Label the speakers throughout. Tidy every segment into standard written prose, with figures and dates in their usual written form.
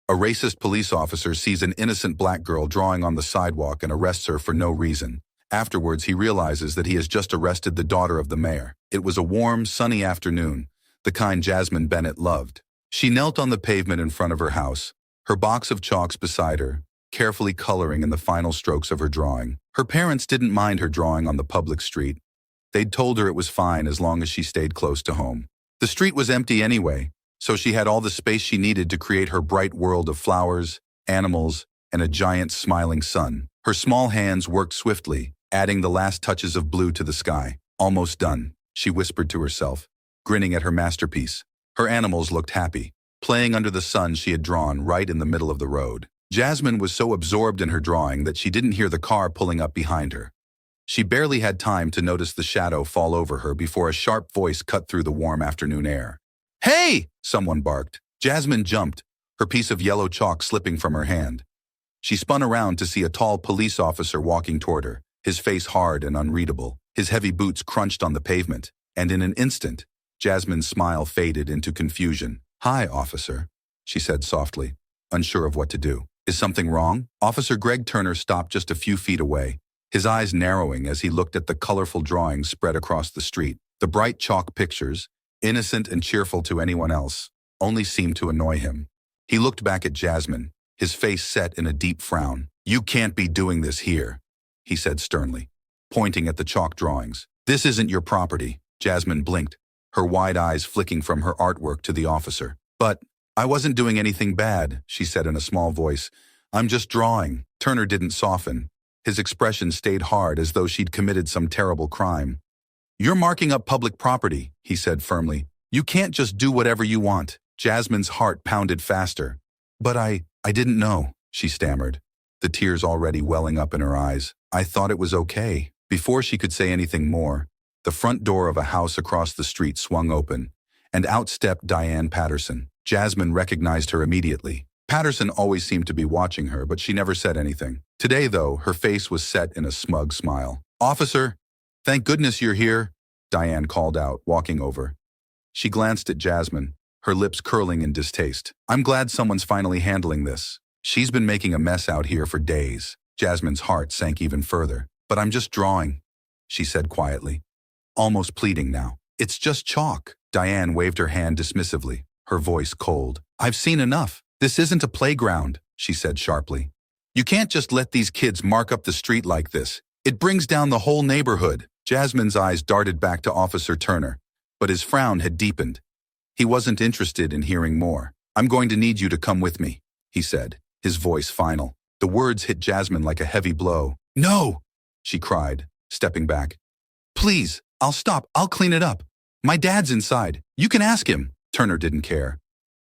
Speaker 1: A racist police officer sees an innocent black girl drawing on the sidewalk and arrests her for no reason. Afterwards, he realizes that he has just arrested the daughter of the mayor. It was a warm, sunny afternoon, the kind Jasmine Bennett loved. She knelt on the pavement in front of her house, her box of chalks beside her, carefully coloring in the final strokes of her drawing. Her parents didn't mind her drawing on the public street. They'd told her it was fine as long as she stayed close to home. The street was empty anyway, so she had all the space she needed to create her bright world of flowers, animals, and a giant smiling sun. Her small hands worked swiftly, adding the last touches of blue to the sky. Almost done, she whispered to herself, grinning at her masterpiece. Her animals looked happy, playing under the sun she had drawn right in the middle of the road. Jasmine was so absorbed in her drawing that she didn't hear the car pulling up behind her. She barely had time to notice the shadow fall over her before a sharp voice cut through the warm afternoon air. "Hey!" someone barked. Jasmine jumped, her piece of yellow chalk slipping from her hand. She spun around to see a tall police officer walking toward her, his face hard and unreadable. His heavy boots crunched on the pavement, and in an instant, Jasmine's smile faded into confusion. "Hi, officer," she said softly, unsure of what to do. "Is something wrong?" Officer Greg Turner stopped just a few feet away, his eyes narrowing as he looked at the colorful drawings spread across the street. The bright chalk pictures, innocent and cheerful to anyone else, only seemed to annoy him. He looked back at Jasmine, his face set in a deep frown. "You can't be doing this here," he said sternly, pointing at the chalk drawings. "This isn't your property." Jasmine blinked, her wide eyes flicking from her artwork to the officer. "But I wasn't doing anything bad," she said in a small voice. "I'm just drawing." Turner didn't soften. His expression stayed hard as though she'd committed some terrible crime. "You're marking up public property," he said firmly. "You can't just do whatever you want." Jasmine's heart pounded faster. "But I didn't know," she stammered, the tears already welling up in her eyes. "I thought it was okay." Before she could say anything more, the front door of a house across the street swung open, and out stepped Diane Patterson. Jasmine recognized her immediately. Patterson always seemed to be watching her, but she never said anything. Today, though, her face was set in a smug smile. "Officer, thank goodness you're here," Diane called out, walking over. She glanced at Jasmine, her lips curling in distaste. "I'm glad someone's finally handling this. She's been making a mess out here for days." Jasmine's heart sank even further. "But I'm just drawing," she said quietly, almost pleading now. "It's just chalk." Diane waved her hand dismissively, her voice cold. "I've seen enough. This isn't a playground," she said sharply. "You can't just let these kids mark up the street like this. It brings down the whole neighborhood." Jasmine's eyes darted back to Officer Turner, but his frown had deepened. He wasn't interested in hearing more. "I'm going to need you to come with me," he said, his voice final. The words hit Jasmine like a heavy blow. "No!" she cried, stepping back. "Please, I'll stop. I'll clean it up. My dad's inside. You can ask him." Turner didn't care.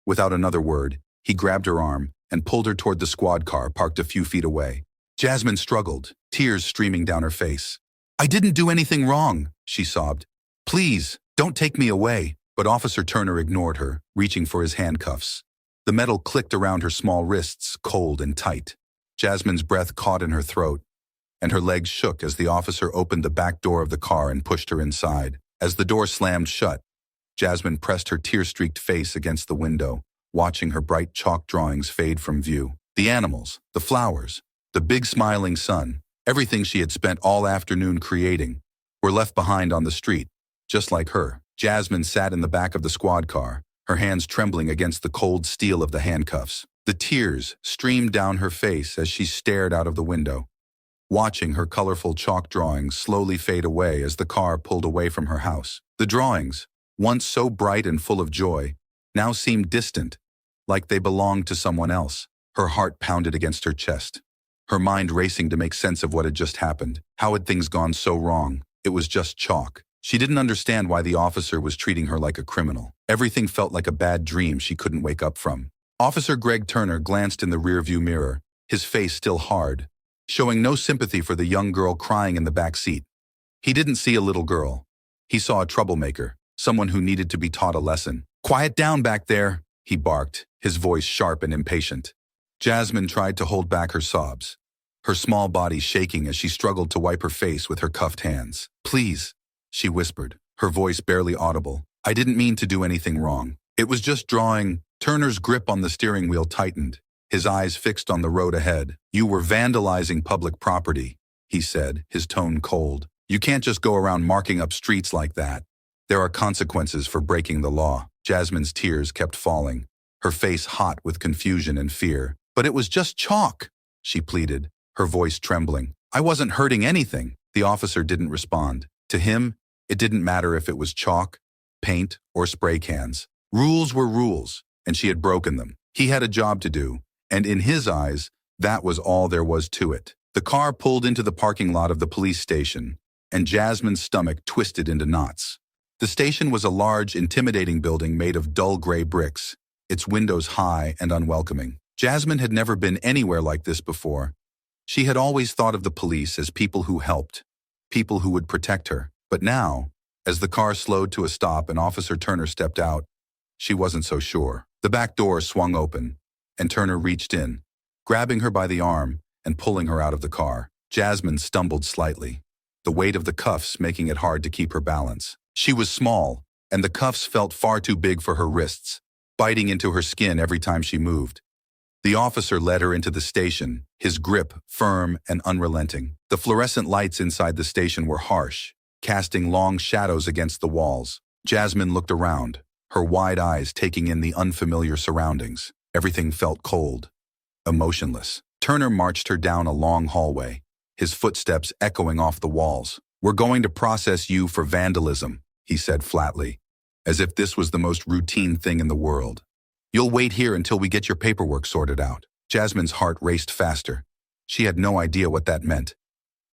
Speaker 1: Without another word, he grabbed her arm and pulled her toward the squad car parked a few feet away. Jasmine struggled, tears streaming down her face. "I didn't do anything wrong," she sobbed. "Please, don't take me away." But Officer Turner ignored her, reaching for his handcuffs. The metal clicked around her small wrists, cold and tight. Jasmine's breath caught in her throat, and her legs shook as the officer opened the back door of the car and pushed her inside. As the door slammed shut, Jasmine pressed her tear-streaked face against the window, watching her bright chalk drawings fade from view. The animals, the flowers, the big smiling sun, everything she had spent all afternoon creating, were left behind on the street, just like her. Jasmine sat in the back of the squad car, her hands trembling against the cold steel of the handcuffs. The tears streamed down her face as she stared out of the window, watching her colorful chalk drawings slowly fade away as the car pulled away from her house. The drawings, once so bright and full of joy, now seemed distant, like they belonged to someone else. Her heart pounded against her chest, her mind racing to make sense of what had just happened. How had things gone so wrong? It was just chalk. She didn't understand why the officer was treating her like a criminal. Everything felt like a bad dream she couldn't wake up from. Officer Greg Turner glanced in the rearview mirror, his face still hard, showing no sympathy for the young girl crying in the back seat. He didn't see a little girl. He saw a troublemaker, someone who needed to be taught a lesson. "Quiet down back there," he barked, his voice sharp and impatient. Jasmine tried to hold back her sobs, her small body shaking as she struggled to wipe her face with her cuffed hands. "Please," she whispered, her voice barely audible. "I didn't mean to do anything wrong. It was just drawing." Turner's grip on the steering wheel tightened, his eyes fixed on the road ahead. "You were vandalizing public property," he said, his tone cold. "You can't just go around marking up streets like that. There are consequences for breaking the law." Jasmine's tears kept falling, her face hot with confusion and fear. "But it was just chalk," she pleaded, her voice trembling. "I wasn't hurting anything." The officer didn't respond. To him, it didn't matter if it was chalk, paint, or spray cans. Rules were rules, and she had broken them. He had a job to do, and in his eyes, that was all there was to it. The car pulled into the parking lot of the police station, and Jasmine's stomach twisted into knots. The station was a large, intimidating building made of dull gray bricks, its windows high and unwelcoming. Jasmine had never been anywhere like this before. She had always thought of the police as people who helped, people who would protect her. But now, as the car slowed to a stop and Officer Turner stepped out, she wasn't so sure. The back door swung open, and Turner reached in, grabbing her by the arm and pulling her out of the car. Jasmine stumbled slightly, the weight of the cuffs making it hard to keep her balance. She was small, and the cuffs felt far too big for her wrists, biting into her skin every time she moved. The officer led her into the station, his grip firm and unrelenting. The fluorescent lights inside the station were harsh, casting long shadows against the walls. Jasmine looked around, her wide eyes taking in the unfamiliar surroundings. Everything felt cold, emotionless. Turner marched her down a long hallway, his footsteps echoing off the walls. "We're going to process you for vandalism," he said flatly, as if this was the most routine thing in the world. "You'll wait here until we get your paperwork sorted out." Jasmine's heart raced faster. She had no idea what that meant.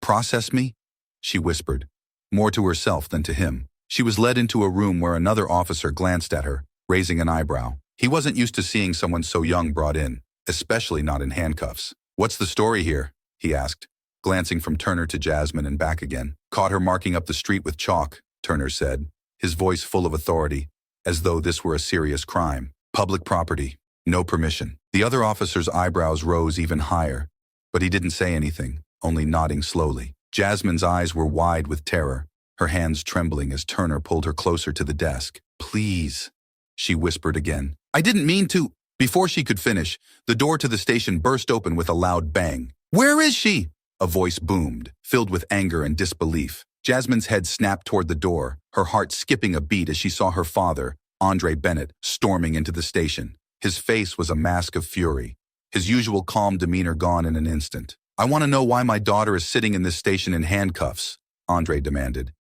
Speaker 1: "Process me?" she whispered, more to herself than to him. She was led into a room where another officer glanced at her, raising an eyebrow. He wasn't used to seeing someone so young brought in, especially not in handcuffs. "What's the story here?" he asked, glancing from Turner to Jasmine and back again. "Caught her marking up the street with chalk," Turner said, his voice full of authority, as though this were a serious crime. "Public property, no permission." The other officer's eyebrows rose even higher, but he didn't say anything, only nodding slowly. Jasmine's eyes were wide with terror, her hands trembling as Turner pulled her closer to the desk. "Please," she whispered again. "I didn't mean to." Before she could finish, the door to the station burst open with a loud bang. "Where is she?" a voice boomed, filled with anger and disbelief. Jasmine's head snapped toward the door, her heart skipping a beat as she saw her father, Andre Bennett, storming into the station. His face was a mask of fury, his usual calm demeanor gone in an instant. "I want to know why my daughter is sitting in this station in handcuffs," Andre demanded,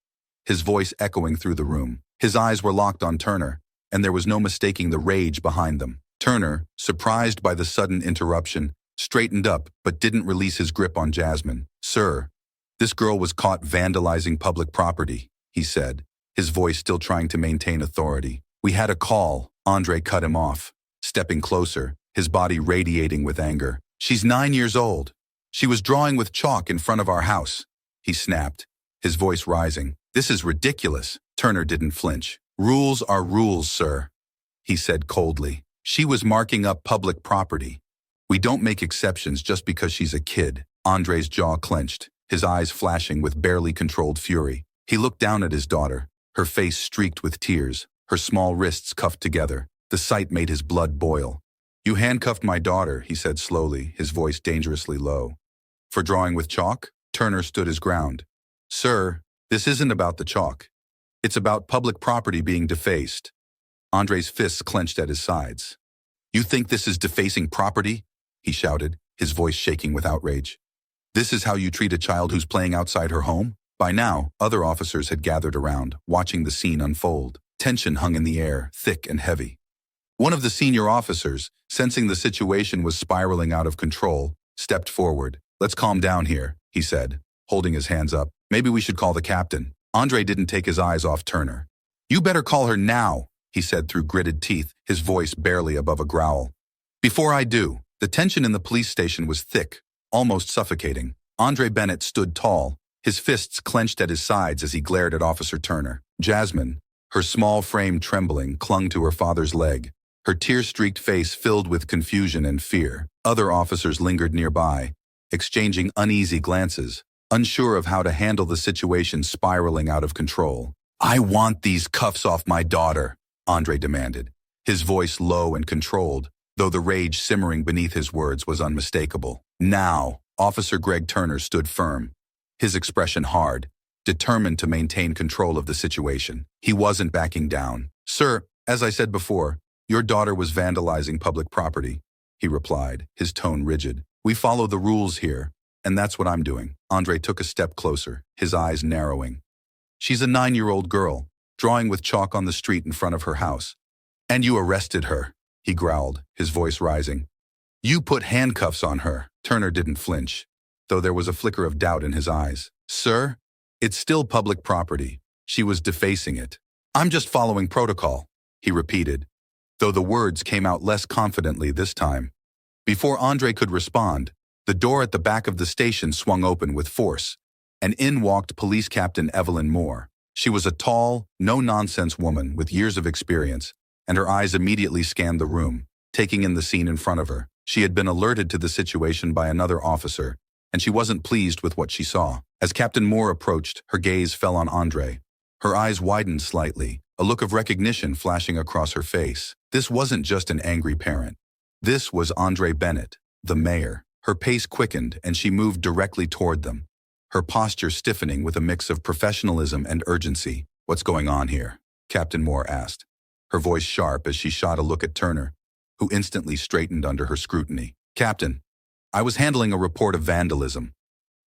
Speaker 1: his voice echoing through the room. His eyes were locked on Turner, and there was no mistaking the rage behind them. Turner, surprised by the sudden interruption, straightened up but didn't release his grip on Jasmine. "Sir, this girl was caught vandalizing public property," he said, his voice still trying to maintain authority. "We had a call." Andre cut him off, stepping closer, his body radiating with anger. "She's 9 years old. She was drawing with chalk in front of our house," he snapped, his voice rising. "This is ridiculous." Turner didn't flinch. "Rules are rules, sir," he said coldly. "She was marking up public property. We don't make exceptions just because she's a kid." Andre's jaw clenched, his eyes flashing with barely controlled fury. He looked down at his daughter, her face streaked with tears, her small wrists cuffed together. The sight made his blood boil. "You handcuffed my daughter," he said slowly, his voice dangerously low. "For drawing with chalk?" Turner stood his ground. "Sir, this isn't about the chalk. It's about public property being defaced." Andre's fists clenched at his sides. "You think this is defacing property?" he shouted, his voice shaking with outrage. "This is how you treat a child who's playing outside her home?" By now, other officers had gathered around, watching the scene unfold. Tension hung in the air, thick and heavy. One of the senior officers, sensing the situation was spiraling out of control, stepped forward. "Let's calm down here," he said, holding his hands up. "Maybe we should call the captain." Andre didn't take his eyes off Turner. "You better call her now," he said through gritted teeth, his voice barely above a growl. "Before I do." The tension in the police station was thick, almost suffocating. Andre Bennett stood tall, his fists clenched at his sides as he glared at Officer Turner. Jasmine, her small frame trembling, clung to her father's leg, her tear-streaked face filled with confusion and fear. Other officers lingered nearby, exchanging uneasy glances, unsure of how to handle the situation spiraling out of control. "I want these cuffs off my daughter," Andre demanded, his voice low and controlled, though the rage simmering beneath his words was unmistakable. Now, Officer Greg Turner stood firm, his expression hard, determined to maintain control of the situation. He wasn't backing down. "Sir, as I said before, your daughter was vandalizing public property," he replied, his tone rigid. "We follow the rules here, and that's what I'm doing." Andre took a step closer, his eyes narrowing. "She's a 9-year-old girl, drawing with chalk on the street in front of her house. And you arrested her," he growled, his voice rising. "You put handcuffs on her." Turner didn't flinch, though there was a flicker of doubt in his eyes. "Sir, it's still public property. She was defacing it. I'm just following protocol," he repeated, though the words came out less confidently this time. Before Andre could respond, the door at the back of the station swung open with force, and in walked Police Captain Evelyn Moore. She was a tall, no-nonsense woman with years of experience, and her eyes immediately scanned the room, taking in the scene in front of her. She had been alerted to the situation by another officer, and she wasn't pleased with what she saw. As Captain Moore approached, her gaze fell on Andre. Her eyes widened slightly, a look of recognition flashing across her face. This wasn't just an angry parent. This was Andre Bennett, the mayor. Her pace quickened, and she moved directly toward them, her posture stiffening with a mix of professionalism and urgency. "What's going on here?" Captain Moore asked, her voice sharp as she shot a look at Turner, who instantly straightened under her scrutiny. "Captain, I was handling a report of vandalism,"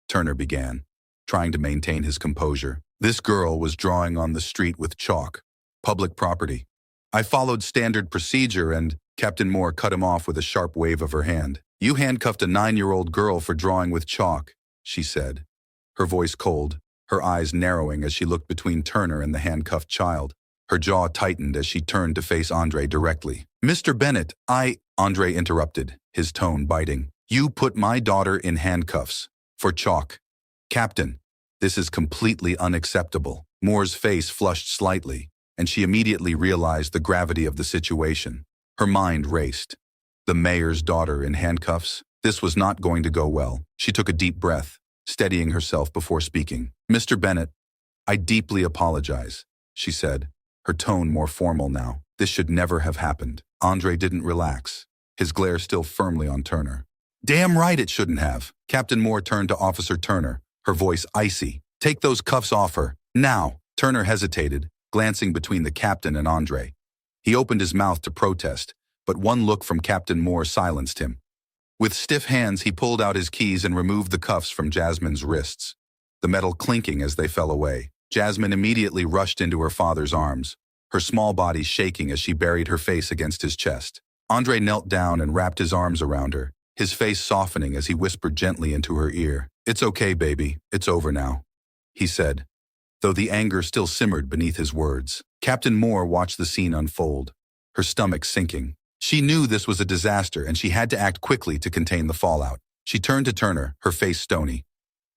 Speaker 1: Turner began, trying to maintain his composure. "This girl was drawing on the street with chalk, public property. I followed standard procedure and..." Captain Moore cut him off with a sharp wave of her hand. "You handcuffed a 9-year-old girl for drawing with chalk," she said, her voice cold, her eyes narrowing as she looked between Turner and the handcuffed child. Her jaw tightened as she turned to face Andre directly. "Mr. Bennett, Andre interrupted, his tone biting. "You put my daughter in handcuffs for chalk. Captain, this is completely unacceptable." Moore's face flushed slightly, and she immediately realized the gravity of the situation. Her mind raced. The mayor's daughter in handcuffs? This was not going to go well. She took a deep breath, steadying herself before speaking. "Mr. Bennett, I deeply apologize," she said, her tone more formal now. "This should never have happened." Andre didn't relax, his glare still firmly on Turner. "Damn right it shouldn't have." Captain Moore turned to Officer Turner, her voice icy. "Take those cuffs off her, now." Turner hesitated, glancing between the captain and Andre. He opened his mouth to protest, but one look from Captain Moore silenced him. With stiff hands, he pulled out his keys and removed the cuffs from Jasmine's wrists, the metal clinking as they fell away. Jasmine immediately rushed into her father's arms, her small body shaking as she buried her face against his chest. Andre knelt down and wrapped his arms around her, his face softening as he whispered gently into her ear. "It's okay, baby. It's over now," he said, though the anger still simmered beneath his words. Captain Moore watched the scene unfold, her stomach sinking. She knew this was a disaster, and she had to act quickly to contain the fallout. She turned to Turner, her face stony.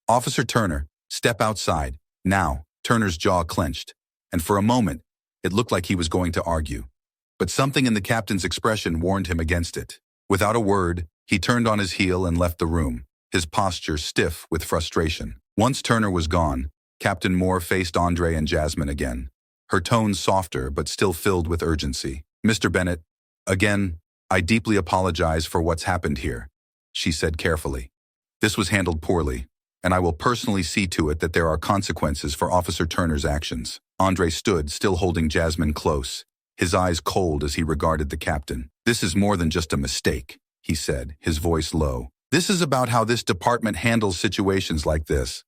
Speaker 1: "Officer Turner, step outside, now." Turner's jaw clenched, and for a moment, it looked like he was going to argue. But something in the captain's expression warned him against it. Without a word, he turned on his heel and left the room, his posture stiff with frustration. Once Turner was gone, Captain Moore faced Andre and Jasmine again, her tone softer but still filled with urgency. "Mr. Bennett, again, I deeply apologize for what's happened here," she said carefully. "This was handled poorly, and I will personally see to it that there are consequences for Officer Turner's actions." Andre stood, still holding Jasmine close, his eyes cold as he regarded the captain. "This is more than just a mistake," he said, his voice low. "This is about how this department handles situations like this.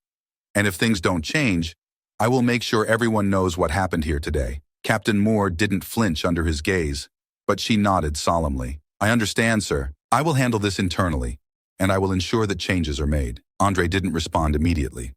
Speaker 1: And if things don't change, I will make sure everyone knows what happened here today." Captain Moore didn't flinch under his gaze, but she nodded solemnly. "I understand, sir. I will handle this internally, and I will ensure that changes are made." Andre didn't respond immediately.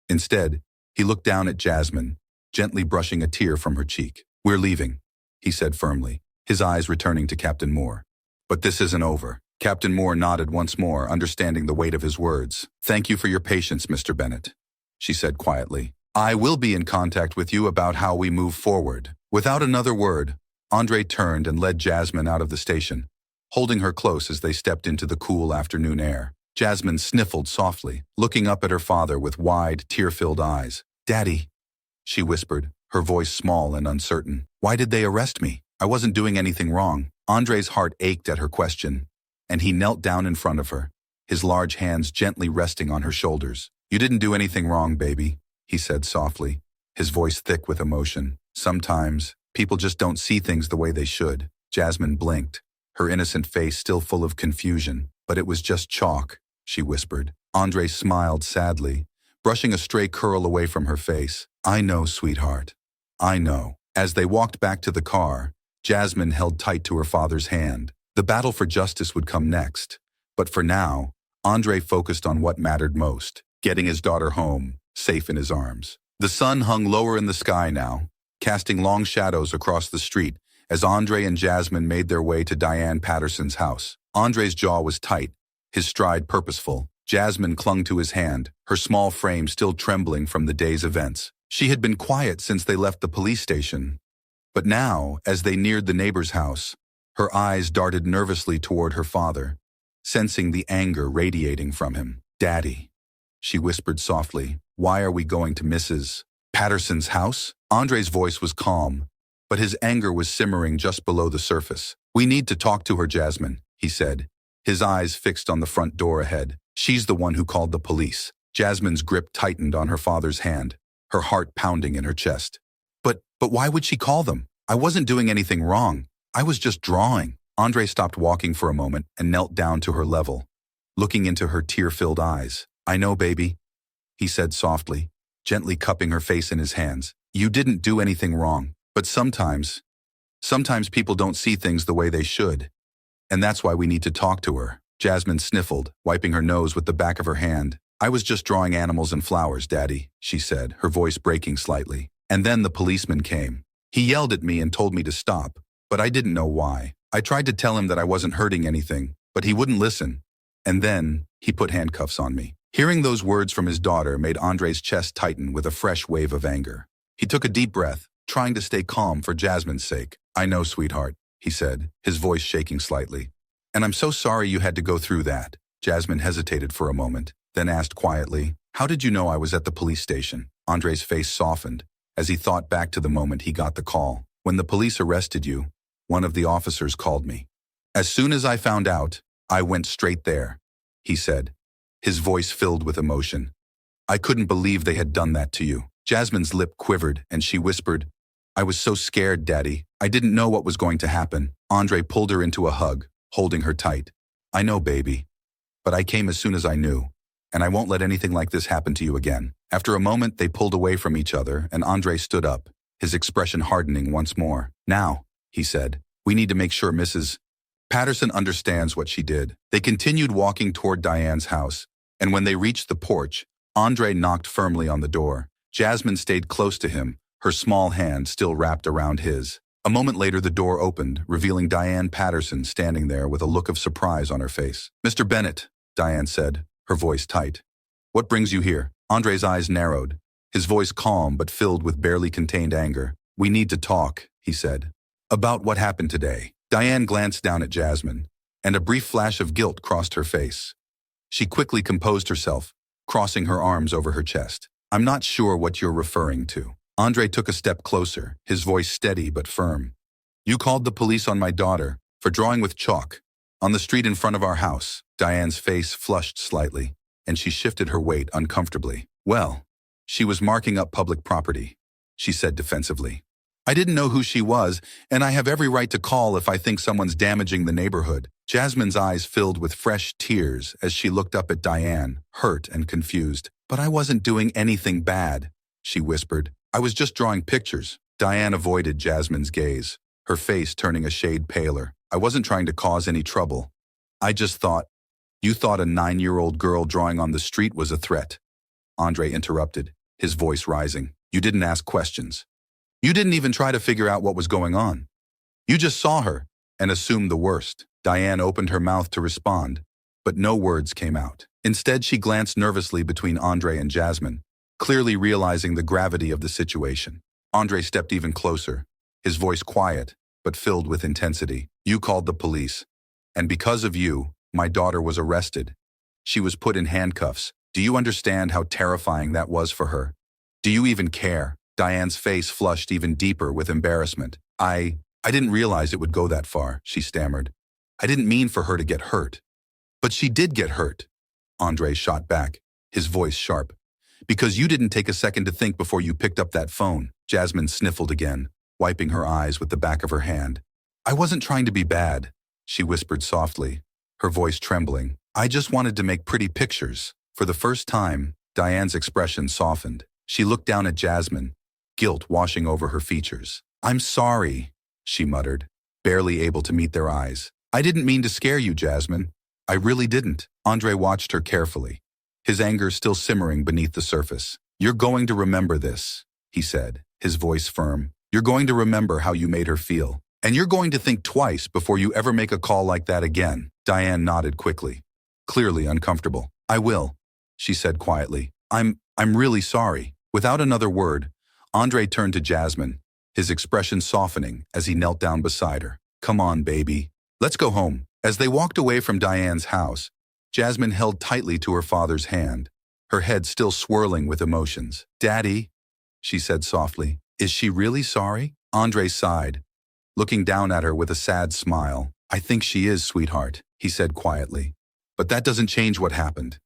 Speaker 1: Instead, he looked down at Jasmine, gently brushing a tear from her cheek. "We're leaving," he said firmly, his eyes returning to Captain Moore. "But this isn't over." Captain Moore nodded once more, understanding the weight of his words. "Thank you for your patience, Mr. Bennett," she said quietly. "I will be in contact with you about how we move forward." Without another word, Andre turned and led Jasmine out of the station, holding her close as they stepped into the cool afternoon air. Jasmine sniffled softly, looking up at her father with wide, tear-filled eyes. "Daddy," she whispered, her voice small and uncertain. "Why did they arrest me? I wasn't doing anything wrong." Andre's heart ached at her question, and he knelt down in front of her, his large hands gently resting on her shoulders. "You didn't do anything wrong, baby," he said softly, his voice thick with emotion. "Sometimes, people just don't see things the way they should." Jasmine blinked, her innocent face still full of confusion. "But it was just chalk," she whispered. Andre smiled sadly, brushing a stray curl away from her face. "I know, sweetheart. I know." As they walked back to the car, Jasmine held tight to her father's hand. The battle for justice would come next, but for now, Andre focused on what mattered most, getting his daughter home, safe in his arms. The sun hung lower in the sky now, casting long shadows across the street as Andre and Jasmine made their way to Diane Patterson's house. Andre's jaw was tight, his stride purposeful. Jasmine clung to his hand, her small frame still trembling from the day's events. She had been quiet since they left the police station, but now, as they neared the neighbor's house, her eyes darted nervously toward her father, sensing the anger radiating from him. "Daddy," she whispered softly, "why are we going to Mrs. Patterson's house?" Andre's voice was calm, but his anger was simmering just below the surface. "We need to talk to her, Jasmine," he said, his eyes fixed on the front door ahead. "She's the one who called the police." Jasmine's grip tightened on her father's hand, her heart pounding in her chest. But why would she call them? I wasn't doing anything wrong. I was just drawing." Andre stopped walking for a moment and knelt down to her level, looking into her tear-filled eyes. "I know, baby," he said softly, gently cupping her face in his hands. "You didn't do anything wrong, but sometimes people don't see things the way they should, and that's why we need to talk to her." Jasmine sniffled, wiping her nose with the back of her hand. "I was just drawing animals and flowers, Daddy," she said, her voice breaking slightly. "And then the policeman came. He yelled at me and told me to stop, but I didn't know why. I tried to tell him that I wasn't hurting anything, but he wouldn't listen. And then he put handcuffs on me." Hearing those words from his daughter made Andre's chest tighten with a fresh wave of anger. He took a deep breath, trying to stay calm for Jasmine's sake. "I know, sweetheart," he said, his voice shaking slightly. "And I'm so sorry you had to go through that." Jasmine hesitated for a moment, then asked quietly, "How did you know I was at the police station?" Andre's face softened as he thought back to the moment he got the call. "When the police arrested you, one of the officers called me. As soon as I found out, I went straight there," he said, his voice filled with emotion. "I couldn't believe they had done that to you." Jasmine's lip quivered and she whispered, "I was so scared, Daddy. I didn't know what was going to happen." Andre pulled her into a hug, holding her tight. "I know, baby, but I came as soon as I knew, and I won't let anything like this happen to you again." After a moment, they pulled away from each other and Andre stood up, his expression hardening once more. "Now," he said, "we need to make sure Mrs. Patterson understands what she did." They continued walking toward Diane's house, and when they reached the porch, Andre knocked firmly on the door. Jasmine stayed close to him, her small hand still wrapped around his. A moment later, the door opened, revealing Diane Patterson standing there with a look of surprise on her face. "Mr. Bennett," Diane said, her voice tight. "What brings you here?" Andre's eyes narrowed, his voice calm but filled with barely contained anger. "We need to talk," he said. "About what happened today." Diane glanced down at Jasmine, and a brief flash of guilt crossed her face. She quickly composed herself, crossing her arms over her chest. "I'm not sure what you're referring to." Andre took a step closer, his voice steady but firm. "You called the police on my daughter for drawing with chalk on the street in front of our house." Diane's face flushed slightly, and she shifted her weight uncomfortably. "Well, she was marking up public property," she said defensively. "I didn't know who she was, and I have every right to call if I think someone's damaging the neighborhood." Jasmine's eyes filled with fresh tears as she looked up at Diane, hurt and confused. "But I wasn't doing anything bad," she whispered. "I was just drawing pictures." Diane avoided Jasmine's gaze, her face turning a shade paler. "I wasn't trying to cause any trouble. I just thought—" "You thought a 9-year-old girl drawing on the street was a threat," Andre interrupted, his voice rising. "You didn't ask questions. You didn't even try to figure out what was going on. You just saw her and assumed the worst." Diane opened her mouth to respond, but no words came out. Instead, she glanced nervously between Andre and Jasmine, clearly realizing the gravity of the situation. Andre stepped even closer, his voice quiet, but filled with intensity. "You called the police, and because of you, my daughter was arrested. She was put in handcuffs. Do you understand how terrifying that was for her? Do you even care?" Diane's face flushed even deeper with embarrassment. I didn't realize it would go that far, she stammered. I didn't mean for her to get hurt. But she did get hurt, Andre shot back, his voice sharp. Because you didn't take a second to think before you picked up that phone. Jasmine sniffled again, wiping her eyes with the back of her hand. I wasn't trying to be bad, she whispered softly, her voice trembling. I just wanted to make pretty pictures. For the first time, Diane's expression softened. She looked down at Jasmine, guilt washing over her features. I'm sorry, she muttered, barely able to meet their eyes. I didn't mean to scare you, Jasmine. I really didn't. Andre watched her carefully, his anger still simmering beneath the surface. You're going to remember this, he said, his voice firm. You're going to remember how you made her feel. And you're going to think twice before you ever make a call like that again. Diane nodded quickly, clearly uncomfortable. I will, she said quietly. I'm really sorry. Without another word, Andre turned to Jasmine, his expression softening as he knelt down beside her. Come on, baby. Let's go home. As they walked away from Diane's house, Jasmine held tightly to her father's hand, her head still swirling with emotions. Daddy, she said softly, is she really sorry? Andre sighed, looking down at her with a sad smile. I think she is, sweetheart, he said quietly. But that doesn't change what happened.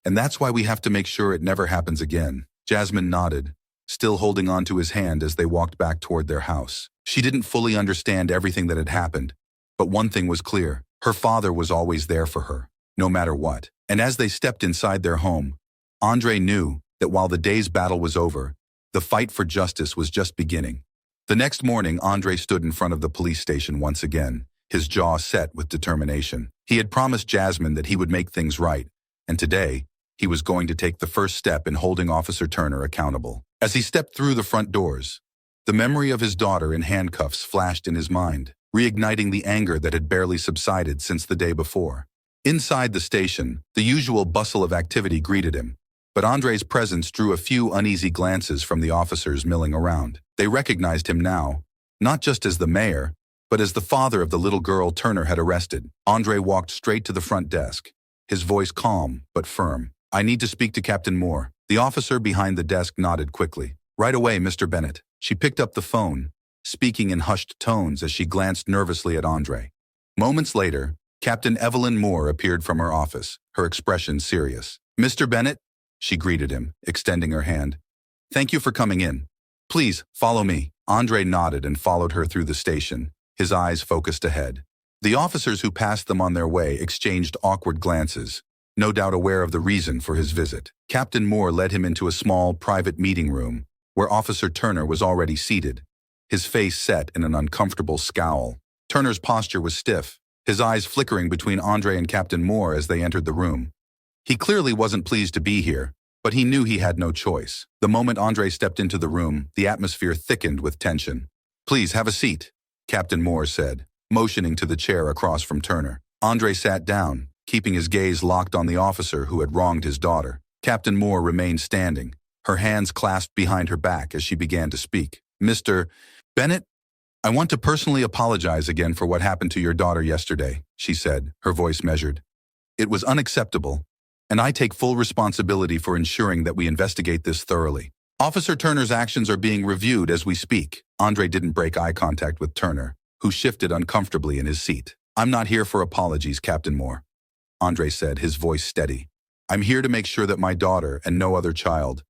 Speaker 1: And that's why we have to make sure it never happens again. Jasmine nodded, still holding on to his hand as they walked back toward their house. She didn't fully understand everything that had happened, but one thing was clear. Her father was always there for her, no matter what. And as they stepped inside their home, Andre knew that while the day's battle was over, the fight for justice was just beginning. The next morning, Andre stood in front of the police station once again, his jaw set with determination. He had promised Jasmine that he would make things right, and today, he was going to take the first step in holding Officer Turner accountable. As he stepped through the front doors, the memory of his daughter in handcuffs flashed in his mind, reigniting the anger that had barely subsided since the day before. Inside the station, the usual bustle of activity greeted him, but Andre's presence drew a few uneasy glances from the officers milling around. They recognized him now, not just as the mayor, but as the father of the little girl Turner had arrested. Andre walked straight to the front desk, his voice calm but firm. I need to speak to Captain Moore. The officer behind the desk nodded quickly. Right away, Mr. Bennett. She picked up the phone, speaking in hushed tones as she glanced nervously at Andre. Moments later, Captain Evelyn Moore appeared from her office, her expression serious. Mr. Bennett, she greeted him, extending her hand. Thank you for coming in. Please, follow me. Andre nodded and followed her through the station, his eyes focused ahead. The officers who passed them on their way exchanged awkward glances, no doubt aware of the reason for his visit. Captain Moore led him into a small, private meeting room, where Officer Turner was already seated, his face set in an uncomfortable scowl. Turner's posture was stiff, his eyes flickering between Andre and Captain Moore as they entered the room. He clearly wasn't pleased to be here, but he knew he had no choice. The moment Andre stepped into the room, the atmosphere thickened with tension. Please have a seat, Captain Moore said, motioning to the chair across from Turner. Andre sat down, keeping his gaze locked on the officer who had wronged his daughter. Captain Moore remained standing, her hands clasped behind her back as she began to speak. Mr. Bennett, I want to personally apologize again for what happened to your daughter yesterday, she said, her voice measured. It was unacceptable, and I take full responsibility for ensuring that we investigate this thoroughly. Officer Turner's actions are being reviewed as we speak. Andre didn't break eye contact with Turner, who shifted uncomfortably in his seat. I'm not here for apologies, Captain Moore, Andre said, his voice steady. I'm here to make sure that my daughter and no other child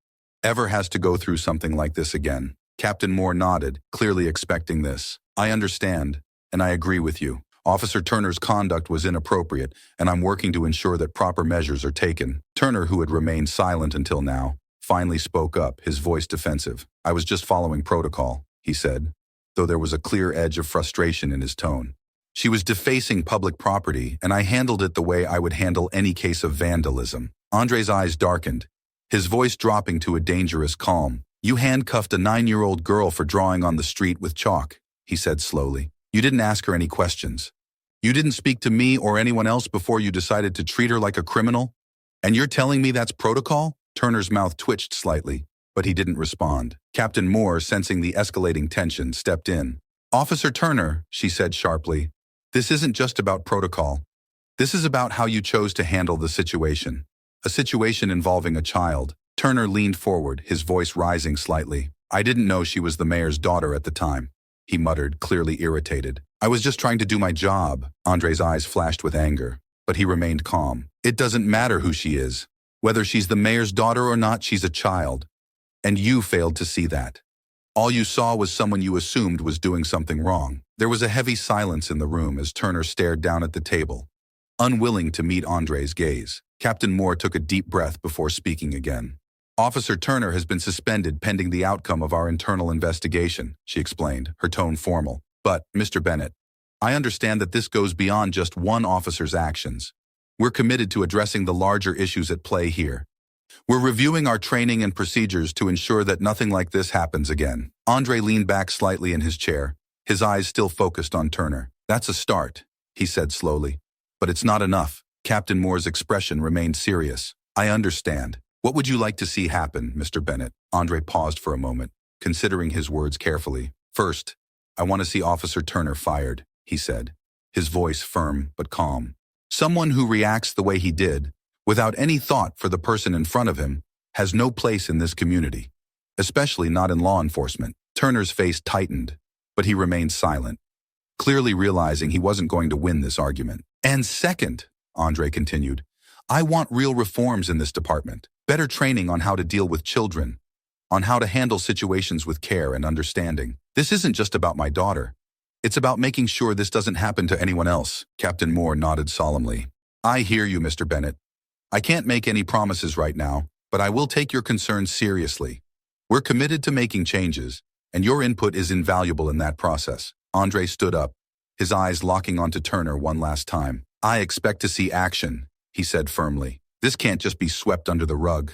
Speaker 1: ever has to go through something like this again. Captain Moore nodded, clearly expecting this. I understand, and I agree with you. Officer Turner's conduct was inappropriate, and I'm working to ensure that proper measures are taken. Turner, who had remained silent until now, finally spoke up, his voice defensive. I was just following protocol, he said, though there was a clear edge of frustration in his tone. She was defacing public property, and I handled it the way I would handle any case of vandalism. Andre's eyes darkened, his voice dropping to a dangerous calm. You handcuffed a 9-year-old girl for drawing on the street with chalk, he said slowly. You didn't ask her any questions. You didn't speak to me or anyone else before you decided to treat her like a criminal? And you're telling me that's protocol? Turner's mouth twitched slightly, but he didn't respond. Captain Moore, sensing the escalating tension, stepped in. Officer Turner, she said sharply, this isn't just about protocol. This is about how you chose to handle the situation. A situation involving a child. Turner leaned forward, his voice rising slightly. I didn't know she was the mayor's daughter at the time. he muttered, clearly irritated. I was just trying to do my job. Andre's eyes flashed with anger, but he remained calm. It doesn't matter who she is. Whether she's the mayor's daughter or not, she's a child. And you failed to see that. All you saw was someone you assumed was doing something wrong. There was a heavy silence in the room as Turner stared down at the table, unwilling to meet Andre's gaze. Captain Moore took a deep breath before speaking again. Officer Turner has been suspended pending the outcome of our internal investigation, she explained, her tone formal. But, Mr. Bennett, I understand that this goes beyond just one officer's actions. We're committed to addressing the larger issues at play here. We're reviewing our training and procedures to ensure that nothing like this happens again. Andre leaned back slightly in his chair, his eyes still focused on Turner. That's a start, he said slowly. But it's not enough. Captain Moore's expression remained serious. I understand. What would you like to see happen, Mr. Bennett? Andre paused for a moment, considering his words carefully. First, I want to see Officer Turner fired, he said, his voice firm but calm. Someone who reacts the way he did, without any thought for the person in front of him, has no place in this community, especially not in law enforcement. Turner's face tightened, but he remained silent, clearly realizing he wasn't going to win this argument. And second, Andre continued, I want real reforms in this department, better training on how to deal with children, on how to handle situations with care and understanding. This isn't just about my daughter. It's about making sure this doesn't happen to anyone else. Captain Moore nodded solemnly. I hear you, Mr. Bennett. I can't make any promises right now, but I will take your concerns seriously. We're committed to making changes, and your input is invaluable in that process. Andre stood up, his eyes locking onto Turner one last time. I expect to see action, he said firmly. This can't just be swept under the rug.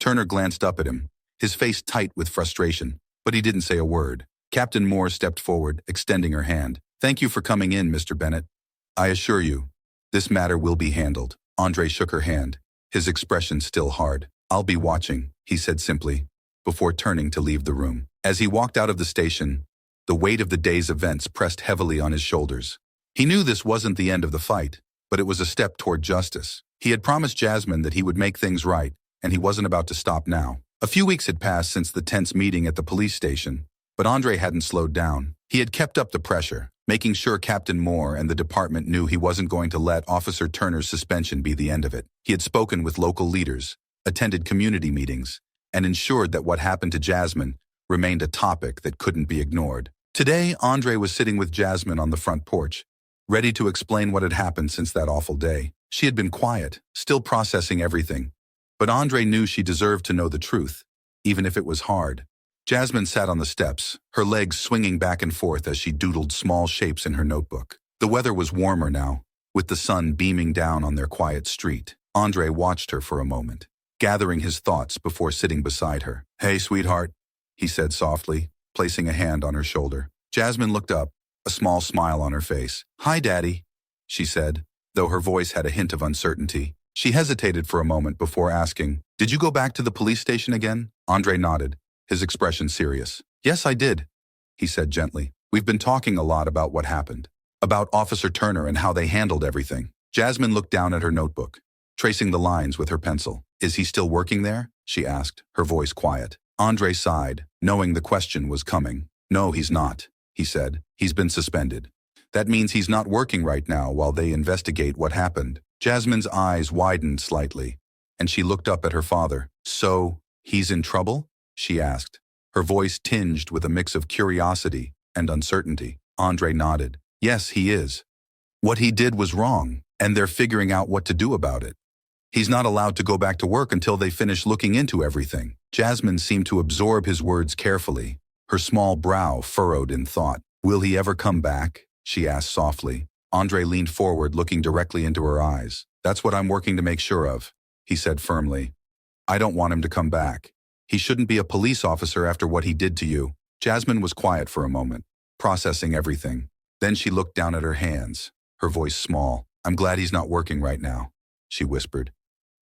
Speaker 1: Turner glanced up at him, his face tight with frustration, but he didn't say a word. Captain Moore stepped forward, extending her hand. Thank you for coming in, Mr. Bennett. I assure you, this matter will be handled. Andre shook her hand, his expression still hard. I'll be watching, he said simply, before turning to leave the room. As he walked out of the station, the weight of the day's events pressed heavily on his shoulders. He knew this wasn't the end of the fight, but it was a step toward justice. He had promised Jasmine that he would make things right, and he wasn't about to stop now. A few weeks had passed since the tense meeting at the police station, but Andre hadn't slowed down. He had kept up the pressure, making sure Captain Moore and the department knew he wasn't going to let Officer Turner's suspension be the end of it. He had spoken with local leaders, attended community meetings, and ensured that what happened to Jasmine remained a topic that couldn't be ignored. Today, Andre was sitting with Jasmine on the front porch, ready to explain what had happened since that awful day. She had been quiet, still processing everything, but Andre knew she deserved to know the truth, even if it was hard. Jasmine sat on the steps, her legs swinging back and forth as she doodled small shapes in her notebook. The weather was warmer now, with the sun beaming down on their quiet street. Andre watched her for a moment, gathering his thoughts before sitting beside her. Hey, sweetheart, he said softly, placing a hand on her shoulder. Jasmine looked up, a small smile on her face. Hi, Daddy, she said, though her voice had a hint of uncertainty. She hesitated for a moment before asking, Did you go back to the police station again? Andre nodded, his expression serious. Yes, I did, he said gently. We've been talking a lot about what happened, about Officer Turner and how they handled everything. Jasmine looked down at her notebook, tracing the lines with her pencil. Is he still working there? She asked, her voice quiet. Andre sighed, knowing the question was coming. No, he's not, he said. He's been suspended. That means he's not working right now while they investigate what happened. Jasmine's eyes widened slightly, and she looked up at her father. So, he's in trouble? She asked, her voice tinged with a mix of curiosity and uncertainty. Andre nodded. Yes, he is. What he did was wrong, and they're figuring out what to do about it. He's not allowed to go back to work until they finish looking into everything. Jasmine seemed to absorb his words carefully, her small brow furrowed in thought. Will he ever come back? She asked softly. Andre leaned forward, looking directly into her eyes. That's what I'm working to make sure of, he said firmly. I don't want him to come back. He shouldn't be a police officer after what he did to you. Jasmine was quiet for a moment, processing everything. Then she looked down at her hands, her voice small. I'm glad he's not working right now, she whispered.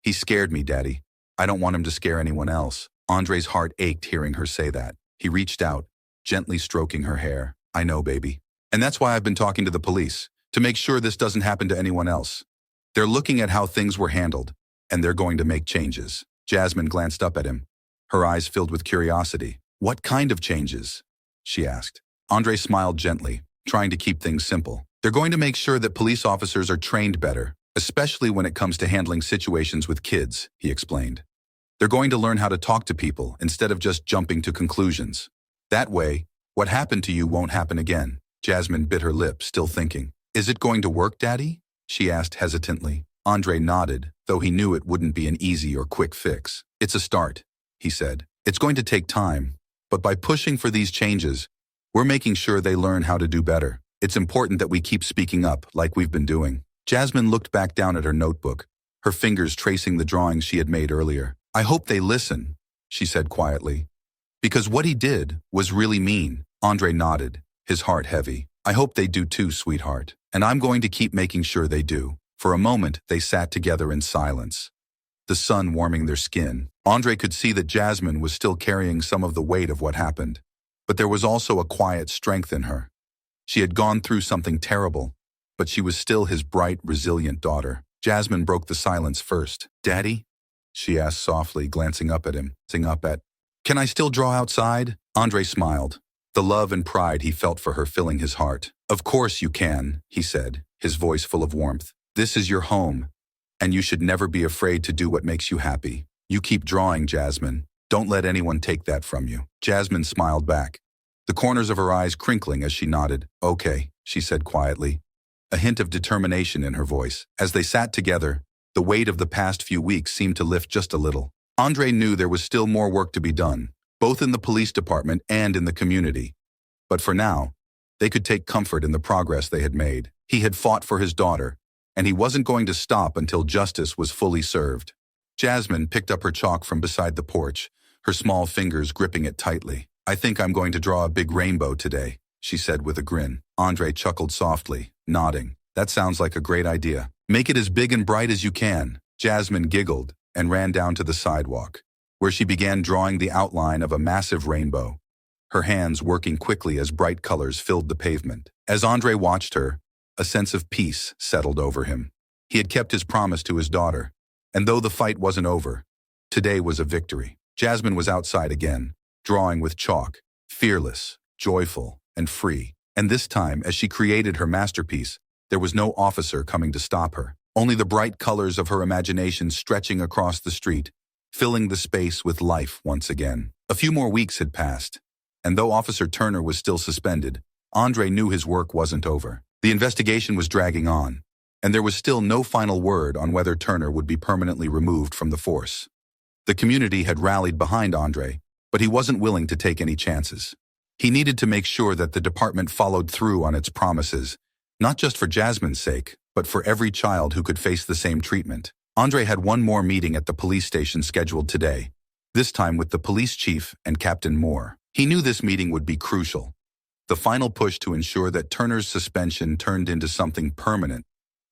Speaker 1: He scared me, Daddy. I don't want him to scare anyone else. Andre's heart ached hearing her say that. He reached out, gently stroking her hair. I know, baby. And that's why I've been talking to the police, to make sure this doesn't happen to anyone else. They're looking at how things were handled, and they're going to make changes. Jasmine glanced up at him, her eyes filled with curiosity. What kind of changes? She asked. Andre smiled gently, trying to keep things simple. They're going to make sure that police officers are trained better, especially when it comes to handling situations with kids, he explained. They're going to learn how to talk to people instead of just jumping to conclusions. That way, what happened to you won't happen again. Jasmine bit her lip, still thinking. Is it going to work, Daddy? She asked hesitantly. Andre nodded, though he knew it wouldn't be an easy or quick fix. It's a start, he said. It's going to take time, but by pushing for these changes, we're making sure they learn how to do better. It's important that we keep speaking up like we've been doing. Jasmine looked back down at her notebook, her fingers tracing the drawings she had made earlier. I hope they listen, she said quietly. Because what he did was really mean. Andre nodded, his heart heavy. I hope they do too, sweetheart. And I'm going to keep making sure they do. For a moment, they sat together in silence, the sun warming their skin. Andre could see that Jasmine was still carrying some of the weight of what happened. But there was also a quiet strength in her. She had gone through something terrible, but she was still his bright, resilient daughter. Jasmine broke the silence first. Daddy? She asked softly, glancing up at him. Can I still draw outside? Andre smiled, the love and pride he felt for her filling his heart. Of course you can, he said, his voice full of warmth. This is your home, and you should never be afraid to do what makes you happy. You keep drawing, Jasmine. Don't let anyone take that from you. Jasmine smiled back, the corners of her eyes crinkling as she nodded. Okay, she said quietly, a hint of determination in her voice. As they sat together, the weight of the past few weeks seemed to lift just a little. Andre knew there was still more work to be done, both in the police department and in the community. But for now, they could take comfort in the progress they had made. He had fought for his daughter, and he wasn't going to stop until justice was fully served. Jasmine picked up her chalk from beside the porch, her small fingers gripping it tightly. I think I'm going to draw a big rainbow today, she said with a grin. Andre chuckled softly, nodding. That sounds like a great idea. Make it as big and bright as you can. Jasmine giggled and ran down to the sidewalk, where she began drawing the outline of a massive rainbow, her hands working quickly as bright colors filled the pavement. As Andre watched her, a sense of peace settled over him. He had kept his promise to his daughter, and though the fight wasn't over, today was a victory. Jasmine was outside again, drawing with chalk, fearless, joyful, and free. And this time, as she created her masterpiece, there was no officer coming to stop her, only the bright colors of her imagination stretching across the street, filling the space with life once again. A few more weeks had passed, and though Officer Turner was still suspended, Andre knew his work wasn't over. The investigation was dragging on, and there was still no final word on whether Turner would be permanently removed from the force. The community had rallied behind Andre, but he wasn't willing to take any chances. He needed to make sure that the department followed through on its promises, not just for Jasmine's sake, but for every child who could face the same treatment. Andre had one more meeting at the police station scheduled today, this time with the police chief and Captain Moore. He knew this meeting would be crucial, the final push to ensure that Turner's suspension turned into something permanent,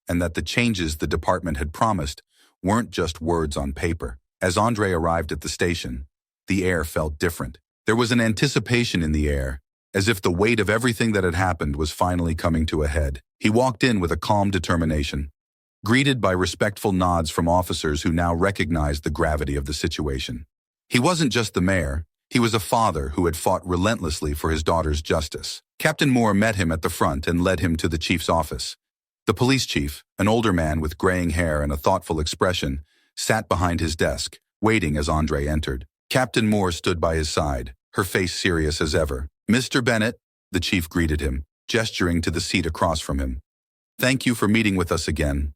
Speaker 1: and that the changes the department had promised weren't just words on paper. As Andre arrived at the station, the air felt different. There was an anticipation in the air, as if the weight of everything that had happened was finally coming to a head. He walked in with a calm determination, greeted by respectful nods from officers who now recognized the gravity of the situation. He wasn't just the mayor, he was a father who had fought relentlessly for his daughter's justice. Captain Moore met him at the front and led him to the chief's office. The police chief, an older man with graying hair and a thoughtful expression, sat behind his desk, waiting as Andre entered. Captain Moore stood by his side, her face serious as ever. Mr. Bennett, the chief greeted him, gesturing to the seat across from him. Thank you for meeting with us again.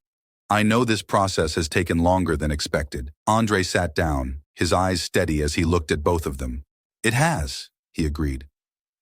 Speaker 1: I know this process has taken longer than expected. Andre sat down, his eyes steady as he looked at both of them. It has, he agreed.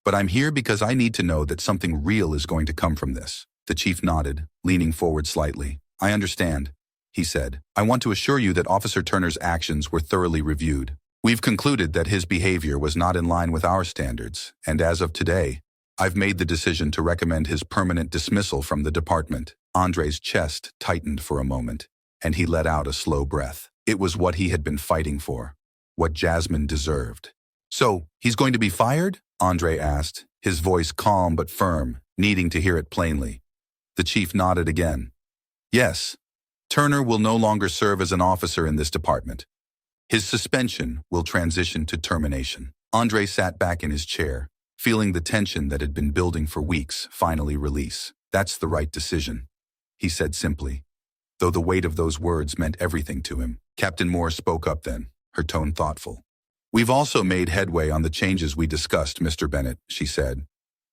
Speaker 1: But I'm here because I need to know that something real is going to come from this. The chief nodded, leaning forward slightly. I understand, he said. I want to assure you that Officer Turner's actions were thoroughly reviewed. We've concluded that his behavior was not in line with our standards, and as of today, I've made the decision to recommend his permanent dismissal from the department. Andre's chest tightened for a moment, and he let out a slow breath. It was what he had been fighting for, what Jasmine deserved. So, he's going to be fired? Andre asked, his voice calm but firm, needing to hear it plainly. The chief nodded again. Yes, Turner will no longer serve as an officer in this department. His suspension will transition to termination. Andre sat back in his chair, feeling the tension that had been building for weeks finally release. "That's the right decision," he said simply, though the weight of those words meant everything to him. Captain Moore spoke up then, her tone thoughtful. "We've also made headway on the changes we discussed, Mr. Bennett," she said.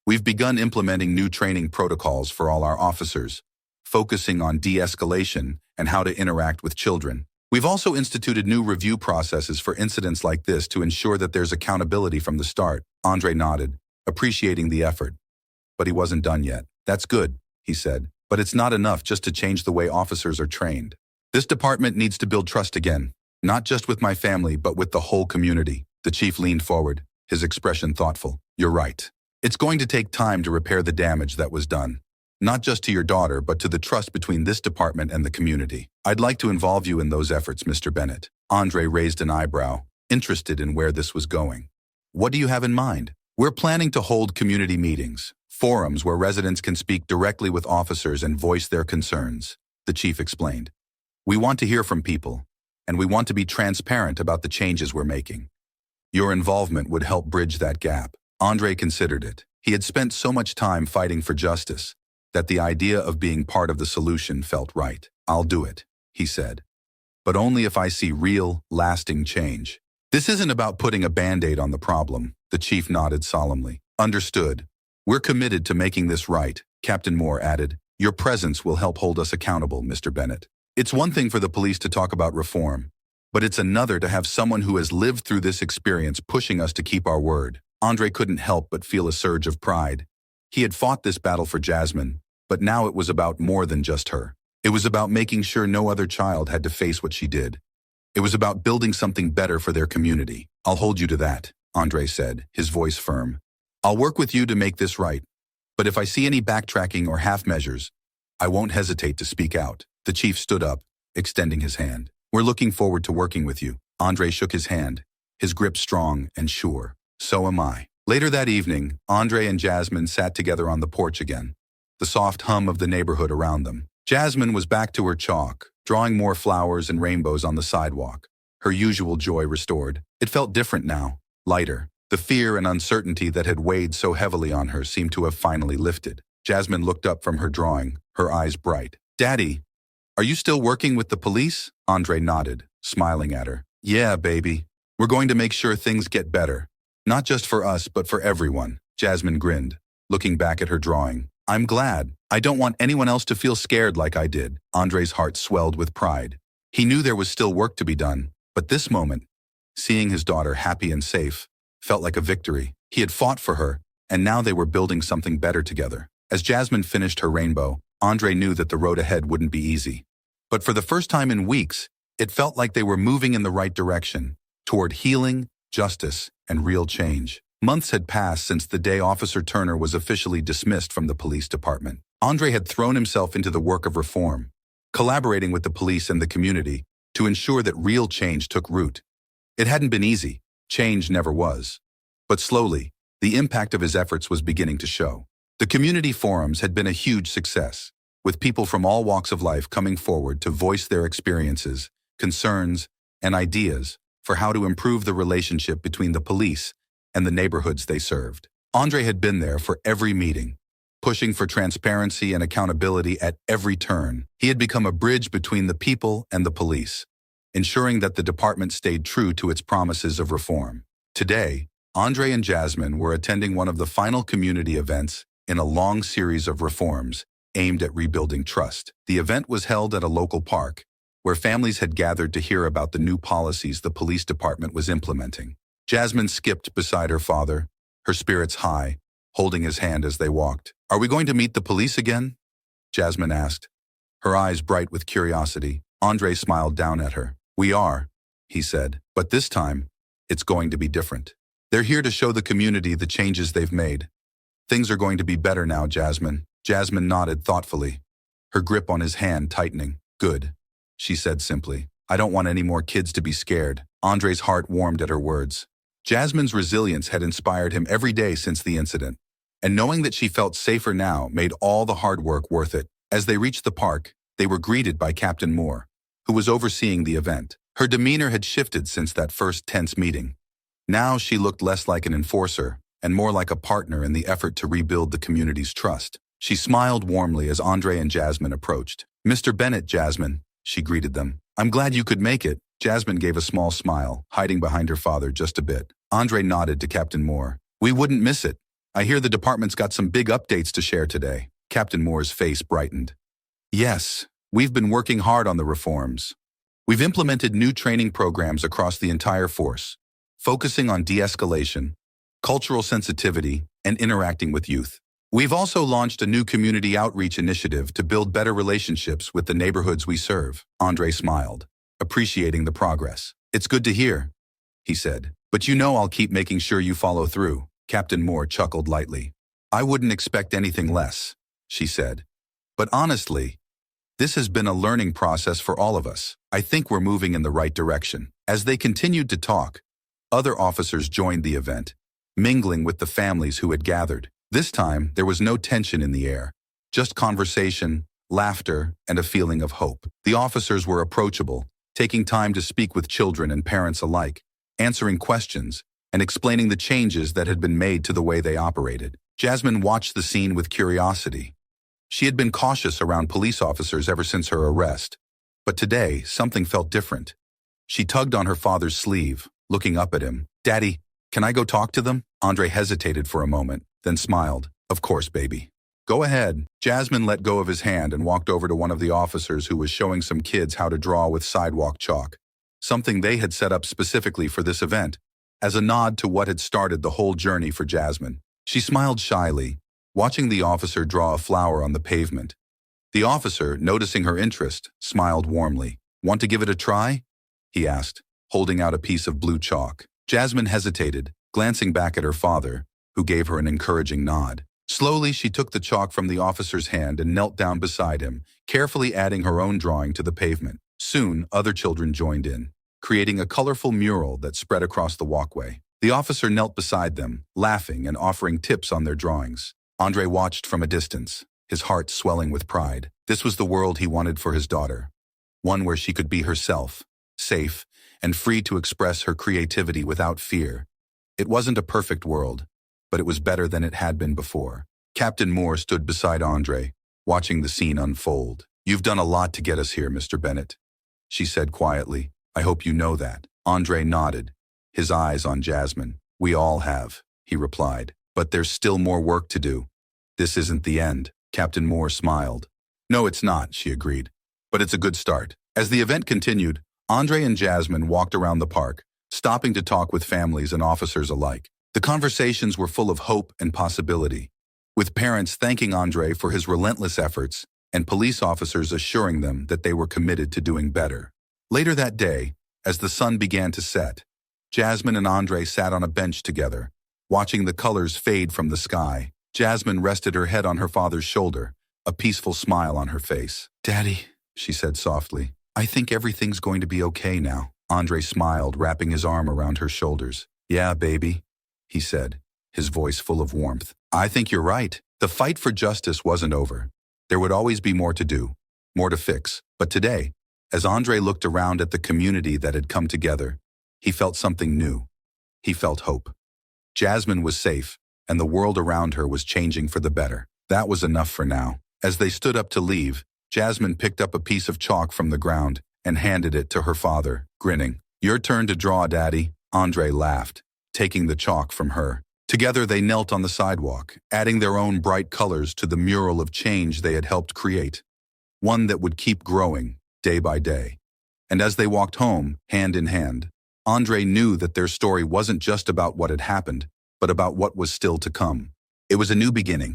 Speaker 1: "We've begun implementing new training protocols for all our officers, focusing on de-escalation and how to interact with children. We've also instituted new review processes for incidents like this to ensure that there's accountability from the start." Andre nodded, appreciating the effort. But he wasn't done yet. "That's good," he said, "but it's not enough just to change the way officers are trained. This department needs to build trust again, not just with my family, but with the whole community." The chief leaned forward, his expression thoughtful. "You're right. It's going to take time to repair the damage that was done. Not just to your daughter, but to the trust between this department and the community. I'd like to involve you in those efforts, Mr. Bennett." Andre raised an eyebrow, interested in where this was going. "What do you have in mind?" "We're planning to hold community meetings, forums where residents can speak directly with officers and voice their concerns," the chief explained. "We want to hear from people, and we want to be transparent about the changes we're making. Your involvement would help bridge that gap." Andre considered it. He had spent so much time fighting for justice that the idea of being part of the solution felt right. "I'll do it," he said. "But only if I see real, lasting change. This isn't about putting a Band-Aid on the problem," the chief nodded solemnly. "Understood. We're committed to making this right," Captain Moore added. "Your presence will help hold us accountable, Mr. Bennett. It's one thing for the police to talk about reform, but it's another to have someone who has lived through this experience pushing us to keep our word." Andre couldn't help but feel a surge of pride. He had fought this battle for Jasmine, but now it was about more than just her. It was about making sure no other child had to face what she did. It was about building something better for their community. "I'll hold you to that," Andre said, his voice firm. "I'll work with you to make this right. But if I see any backtracking or half measures, I won't hesitate to speak out." The chief stood up, extending his hand. "We're looking forward to working with you." Andre shook his hand, his grip strong and sure. "So am I." Later that evening, Andre and Jasmine sat together on the porch again, the soft hum of the neighborhood around them. Jasmine was back to her chalk, drawing more flowers and rainbows on the sidewalk, her usual joy restored. It felt different now, lighter. The fear and uncertainty that had weighed so heavily on her seemed to have finally lifted. Jasmine looked up from her drawing, her eyes bright. "Daddy, are you still working with the police?" Andre nodded, smiling at her. "Yeah, baby. We're going to make sure things get better. Not just for us, but for everyone." Jasmine grinned, looking back at her drawing. "I'm glad. I don't want anyone else to feel scared like I did." Andre's heart swelled with pride. He knew there was still work to be done, but this moment, seeing his daughter happy and safe, felt like a victory. He had fought for her, and now they were building something better together. As Jasmine finished her rainbow, Andre knew that the road ahead wouldn't be easy. But for the first time in weeks, it felt like they were moving in the right direction, toward healing, justice, and real change. Months had passed since the day Officer Turner was officially dismissed from the police department. Andre had thrown himself into the work of reform, collaborating with the police and the community to ensure that real change took root. It hadn't been easy. Change never was. But slowly, the impact of his efforts was beginning to show. The community forums had been a huge success, with people from all walks of life coming forward to voice their experiences, concerns, and ideas for how to improve the relationship between the police and the neighborhoods they served. Andre had been there for every meeting, pushing for transparency and accountability at every turn. He had become a bridge between the people and the police, ensuring that the department stayed true to its promises of reform. Today, Andre and Jasmine were attending one of the final community events in a long series of reforms aimed at rebuilding trust. The event was held at a local park, where families had gathered to hear about the new policies the police department was implementing. Jasmine skipped beside her father, her spirits high, holding his hand as they walked. "Are we going to meet the police again?" Jasmine asked, her eyes bright with curiosity. Andre smiled down at her. "We are," he said, "but this time, it's going to be different. They're here to show the community the changes they've made. Things are going to be better now, Jasmine." Jasmine nodded thoughtfully, her grip on his hand tightening. "Good," she said simply. "I don't want any more kids to be scared." Andre's heart warmed at her words. Jasmine's resilience had inspired him every day since the incident, and knowing that she felt safer now made all the hard work worth it. As they reached the park, they were greeted by Captain Moore, who was overseeing the event. Her demeanor had shifted since that first tense meeting. Now she looked less like an enforcer and more like a partner in the effort to rebuild the community's trust. She smiled warmly as Andre and Jasmine approached. "Mr. Bennett, Jasmine," she greeted them. "I'm glad you could make it." Jasmine gave a small smile, hiding behind her father just a bit. Andre nodded to Captain Moore. "We wouldn't miss it. I hear the department's got some big updates to share today." Captain Moore's face brightened. "Yes, we've been working hard on the reforms. We've implemented new training programs across the entire force, focusing on de-escalation, cultural sensitivity, and interacting with youth. We've also launched a new community outreach initiative to build better relationships with the neighborhoods we serve." Andre smiled, appreciating the progress. "It's good to hear," he said. "But you know I'll keep making sure you follow through." Captain Moore chuckled lightly. "I wouldn't expect anything less," she said. "But honestly, this has been a learning process for all of us. I think we're moving in the right direction." As they continued to talk, other officers joined the event, mingling with the families who had gathered. This time, there was no tension in the air, just conversation, laughter, and a feeling of hope. The officers were approachable, taking time to speak with children and parents alike, answering questions, and explaining the changes that had been made to the way they operated. Jasmine watched the scene with curiosity. She had been cautious around police officers ever since her arrest, but today something felt different. She tugged on her father's sleeve, looking up at him. "Daddy, can I go talk to them?" Andre hesitated for a moment, then smiled. "Of course, baby. Go ahead." Jasmine let go of his hand and walked over to one of the officers who was showing some kids how to draw with sidewalk chalk, something they had set up specifically for this event, as a nod to what had started the whole journey for Jasmine. She smiled shyly, watching the officer draw a flower on the pavement. The officer, noticing her interest, smiled warmly. "Want to give it a try?" he asked, holding out a piece of blue chalk. Jasmine hesitated, glancing back at her father, who gave her an encouraging nod. Slowly, she took the chalk from the officer's hand and knelt down beside him, carefully adding her own drawing to the pavement. Soon, other children joined in, creating a colorful mural that spread across the walkway. The officer knelt beside them, laughing and offering tips on their drawings. Andre watched from a distance, his heart swelling with pride. This was the world he wanted for his daughter, one where she could be herself, safe, and free to express her creativity without fear. It wasn't a perfect world, but it was better than it had been before. Captain Moore stood beside Andre, watching the scene unfold. "You've done a lot to get us here, Mr. Bennett," she said quietly. "I hope you know that." Andre nodded, his eyes on Jasmine. "We all have," he replied. "But there's still more work to do. This isn't the end." Captain Moore smiled. "No, it's not," she agreed. "But it's a good start." As the event continued, Andre and Jasmine walked around the park, stopping to talk with families and officers alike. The conversations were full of hope and possibility, with parents thanking Andre for his relentless efforts and police officers assuring them that they were committed to doing better. Later that day, as the sun began to set, Jasmine and Andre sat on a bench together, watching the colors fade from the sky. Jasmine rested her head on her father's shoulder, a peaceful smile on her face. "Daddy," she said softly, "I think everything's going to be okay now." Andre smiled, wrapping his arm around her shoulders. "Yeah, baby," he said, his voice full of warmth. "I think you're right. The fight for justice wasn't over. There would always be more to do, more to fix. But today, as Andre looked around at the community that had come together, he felt something new. He felt hope. Jasmine was safe, and the world around her was changing for the better. That was enough for now. As they stood up to leave, Jasmine picked up a piece of chalk from the ground and handed it to her father, grinning. "Your turn to draw, Daddy." Andre laughed, taking the chalk from her. Together they knelt on the sidewalk, adding their own bright colors to the mural of change they had helped create, one that would keep growing, day by day. And as they walked home, hand in hand, Andre knew that their story wasn't just about what had happened, but about what was still to come. It was a new beginning,